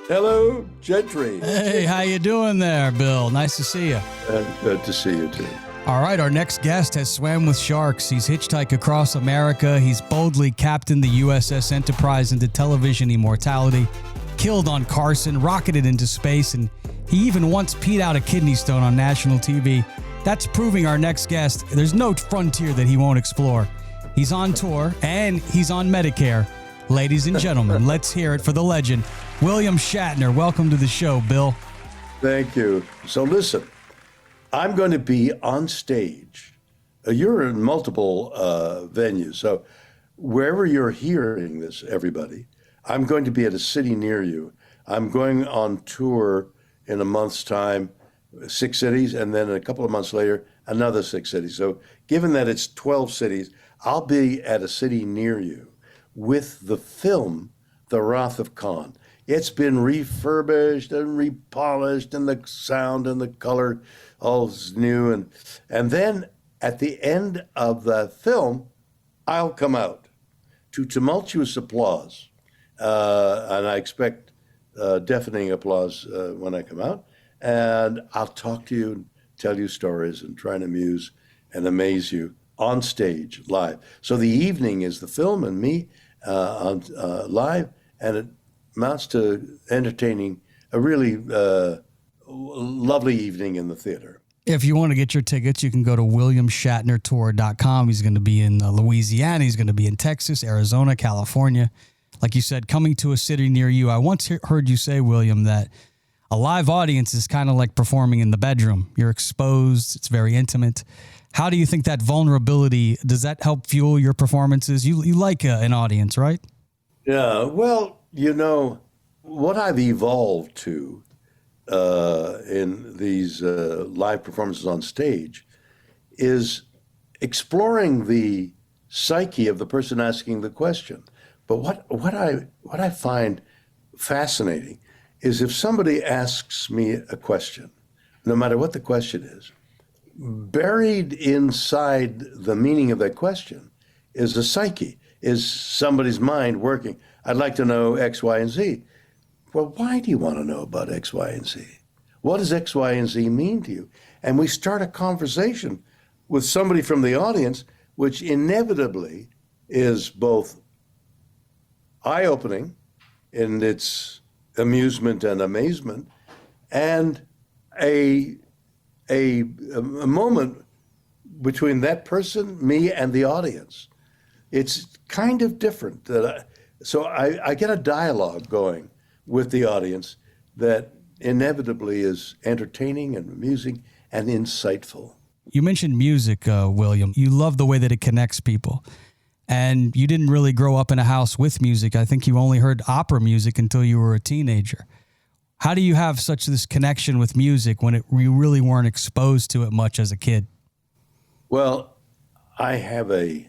Hello, Gentry. Hey, how you doing there, Bill? Nice to see you. Good to see you, too. All right, our next guest has swam with sharks. He's hitchhiked across America. He's boldly captained the USS Enterprise into television immortality, killed on Carson, rocketed into space, and he even once peed out a kidney stone on national TV. That's proving our next guest, there's no frontier that he won't explore. He's on tour, and he's on Medicare. Ladies and gentlemen, let's hear it for the legend, William Shatner. Welcome to the show, Bill. Thank you. So listen, I'm going to be on stage. You're in multiple venues. So wherever you're hearing this, everybody, I'm going to be at a city near you. I'm going on tour in a month's time, 6 cities, and then a couple of months later, another 6 cities. So given that it's 12 cities, I'll be at a city near you with the film, The Wrath of Khan. It's been refurbished and repolished, and the sound and the color all is new. And then at the end of the film, I'll come out to tumultuous applause. And I expect deafening applause when I come out. And I'll talk to you, tell you stories, and try and amuse and amaze you on stage, live. So the evening is the film and me on live, and it amounts to entertaining a really lovely evening in the theater. If you want to get your tickets, you can go to williamshatnertour.com. He's going to be in Louisiana. He's going to be in Texas, Arizona, California. Like you said, coming to a city near you. I once heard you say, William, that a live audience is kind of like performing in the bedroom. You're exposed. It's very intimate. How do you think that vulnerability, does that help fuel your performances? You like an audience, right? Yeah, well, you know, what I've evolved to in these live performances on stage is exploring the psyche of the person asking the question. But what I find fascinating is if somebody asks me a question, no matter what the question is, buried inside the meaning of that question is the psyche, is somebody's mind working. I'd like to know X, Y, and Z. Well, why do you want to know about X, Y, and Z? What does X, Y, and Z mean to you? And we start a conversation with somebody from the audience, which inevitably is both eye-opening in its amusement and amazement, and a moment between that person, me, and the audience. It's kind of different. So I get a dialogue going with the audience that inevitably is entertaining and amusing and insightful. You mentioned music, William. You love the way that it connects people. And you didn't really grow up in a house with music. I think you only heard opera music until you were a teenager. How do you have such this connection with music when you really weren't exposed to it much as a kid? Well, I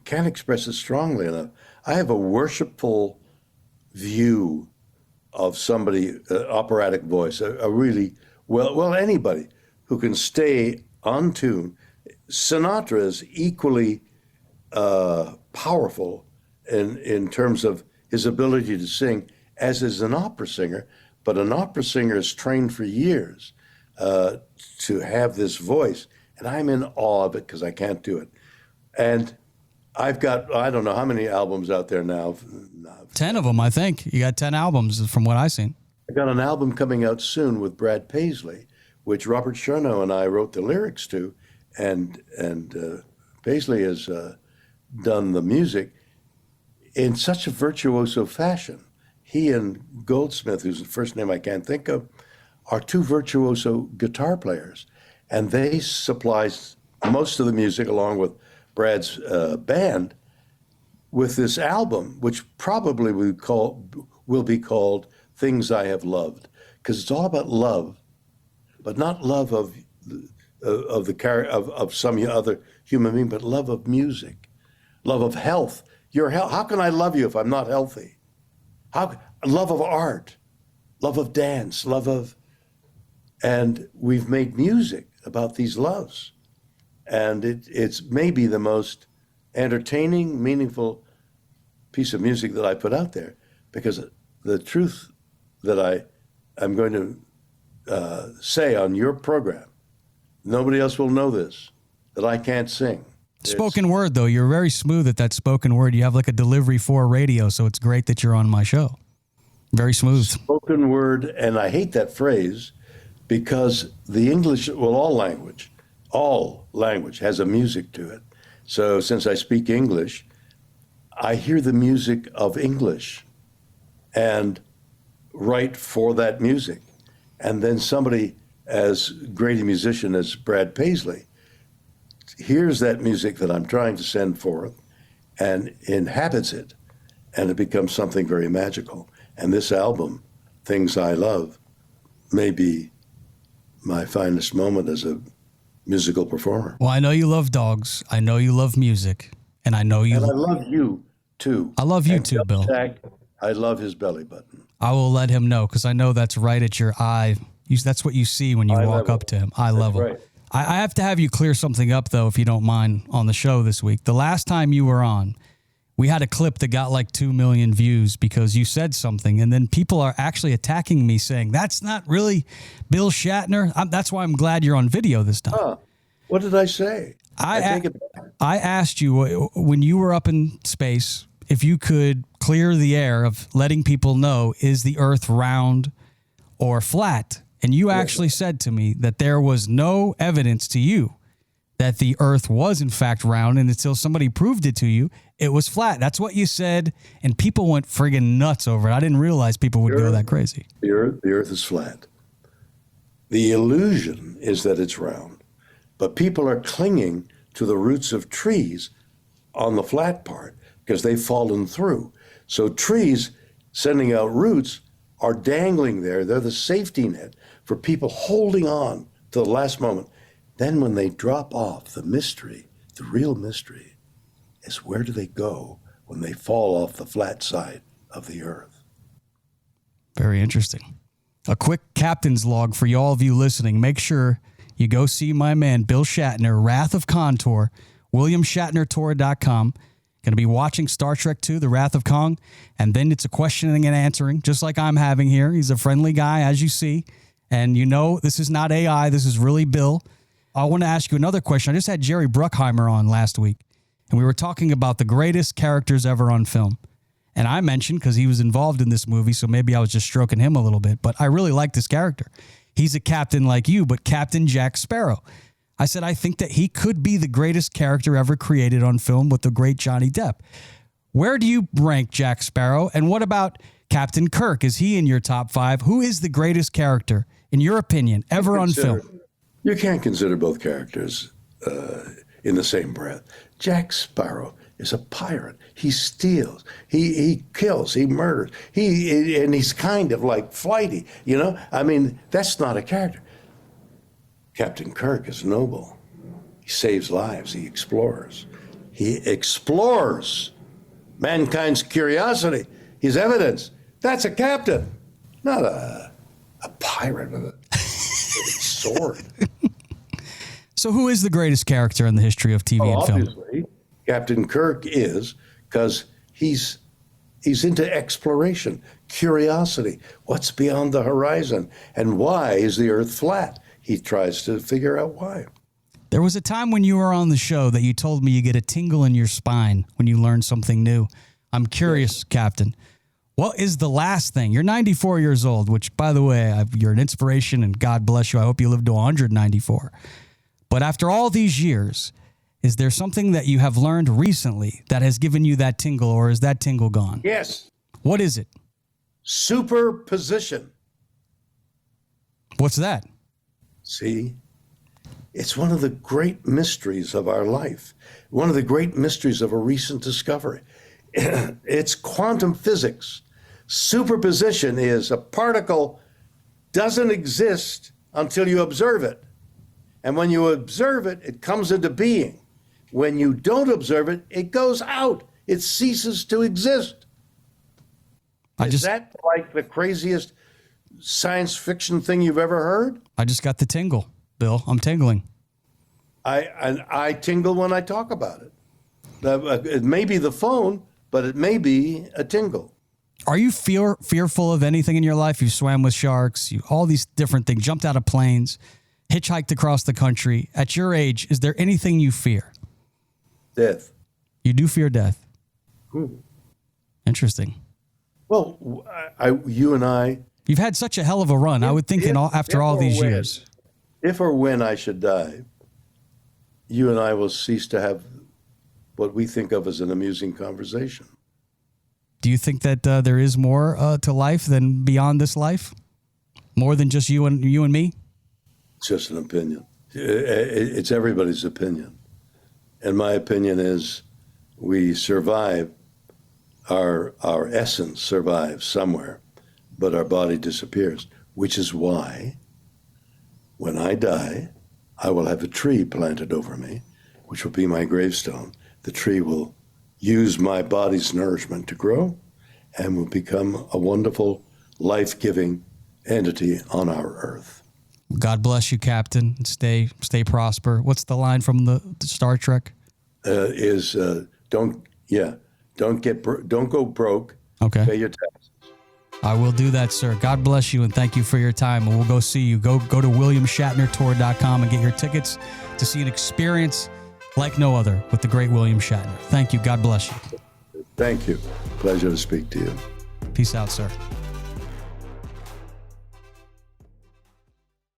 can't express it strongly enough. I have a worshipful view of somebody, operatic voice, a really, well, anybody who can stay on tune. Sinatra is equally powerful in terms of his ability to sing, as is an opera singer, but an opera singer is trained for years to have this voice, and I'm in awe of it because I can't do it. And I've got, I don't know how many albums out there now. 10 of them, I think. You got 10 albums from what I've seen. I got an album coming out soon with Brad Paisley, which Robert Chernow and I wrote the lyrics to, and Paisley has done the music in such a virtuoso fashion. He and Goldsmith, whose first name I can't think of, are two virtuoso guitar players, and they supply most of the music along with Brad's band with this album, which probably will be called Things I Have Loved, because it's all about love, but not love of some other human being, but love of music, love of health. Your health. How can I love you if I'm not healthy? Love of art, love of dance, and we've made music about these loves. And it's maybe the most entertaining, meaningful piece of music that I put out there, because the truth that I'm going to say on your program, nobody else will know this, that I can't sing. Spoken word, though, you're very smooth at that spoken word. You have like a delivery for radio, so it's great that you're on my show. Very smooth. Spoken word, and I hate that phrase because the English, well, all language has a music to it. So since I speak English, I hear the music of English and write for that music. And then somebody as great a musician as Brad Paisley hears that music that I'm trying to send forth and inhabits it, and it becomes something very magical. And this album, Things I Love, may be my finest moment as a musical performer. Well, I know you love dogs. I know you love music. And I know you... And I love you, too. I love you, too, Bill. Jack, I love his belly button. I will let him know, because I know that's right at your eye. That's what you see when you walk up to him. Eye level. Right. I have to have you clear something up, though, if you don't mind, on the show this week. The last time you were on, we had a clip that got like 2 million views because you said something, and then people are actually attacking me saying, that's not really Bill Shatner. That's why I'm glad you're on video this time. Huh. What did I say? I asked you when you were up in space if you could clear the air of letting people know, is the Earth round or flat? And you actually said to me that there was no evidence to you that the Earth was in fact round, and until somebody proved it to you, it was flat. That's what you said, and people went friggin' nuts over it. I didn't realize people would go that crazy. The Earth is flat. The illusion is that it's round, but people are clinging to the roots of trees on the flat part because they've fallen through. So trees sending out roots are dangling there. They're the safety net for people holding on to the last moment. Then when they drop off, the mystery, the real mystery, is where do they go when they fall off the flat side of the Earth? Very interesting. A quick captain's log for all of you listening. Make sure you go see my man, Bill Shatner, Wrath of Khan tour, WilliamShatnerTour.com. Going to be watching Star Trek II, The Wrath of Khan, and then it's a questioning and answering, just like I'm having here. He's a friendly guy, as you see, and you know this is not AI. This is really Bill. I want to ask you another question. I just had Jerry Bruckheimer on last week, and we were talking about the greatest characters ever on film. And I mentioned, because he was involved in this movie, so maybe I was just stroking him a little bit, but I really like this character. He's a captain like you, but Captain Jack Sparrow. I said, I think that he could be the greatest character ever created on film with the great Johnny Depp. Where do you rank Jack Sparrow? And what about Captain Kirk? Is he in your top 5? Who is the greatest character, in your opinion, ever on film? You can't consider both characters in the same breath. Jack Sparrow is a pirate. He steals. He kills. He murders. And he's kind of like flighty, you know? I mean, that's not a character. Captain Kirk is noble. He saves lives. He explores. He explores mankind's curiosity, his evidence. That's a captain, not a pirate with a sword. So who is the greatest character in the history of TV and film? Obviously, Captain Kirk is, because he's into exploration, curiosity. What's beyond the horizon? And why is the Earth flat? He tries to figure out why. There was a time when you were on the show that you told me you get a tingle in your spine when you learn something new. I'm curious, Captain. What is the last thing? You're 94 years old, which, by the way, you're an inspiration, and God bless you. I hope you live to 194. But after all these years, is there something that you have learned recently that has given you that tingle, or is that tingle gone? Yes. What is it? Superposition. What's that? See, it's one of the great mysteries of our life, one of the great mysteries of a recent discovery. It's quantum physics. Superposition is a particle doesn't exist until you observe it. And when you observe it, it comes into being. When you don't observe it, it goes out. It ceases to exist. Is that like the craziest science fiction thing you've ever heard? I just got the tingle, Bill. I'm tingling. I tingle when I talk about it. It may be the phone, but it may be a tingle. Are you fearful of anything in your life? You swam with sharks, all these different things, jumped out of planes, hitchhiked across the country. At your age, is there anything you fear? Death. You do fear death. Hmm. Interesting. Well, you and I. You've had such a hell of a run. I would think after all these years. If or when I should die, you and I will cease to have what we think of as an amusing conversation. Do you think that there is more to life than beyond this life? More than just you and me? It's just an opinion. It's everybody's opinion. And my opinion is we survive, our essence survives somewhere, but our body disappears, which is why when I die, I will have a tree planted over me, which will be my gravestone. The tree will use my body's nourishment to grow and will become a wonderful, life-giving entity on our earth. God bless you, Captain. Stay prosper. What's the line from the Star Trek? Don't go broke. Okay. Pay your taxes. I will do that, sir. God bless you, and thank you for your time. And we'll go see you. Go to WilliamShatnerTour.com and get your tickets to see an experience like no other with the great William Shatner. Thank you. God bless you. Thank you. Pleasure to speak to you. Peace out, sir.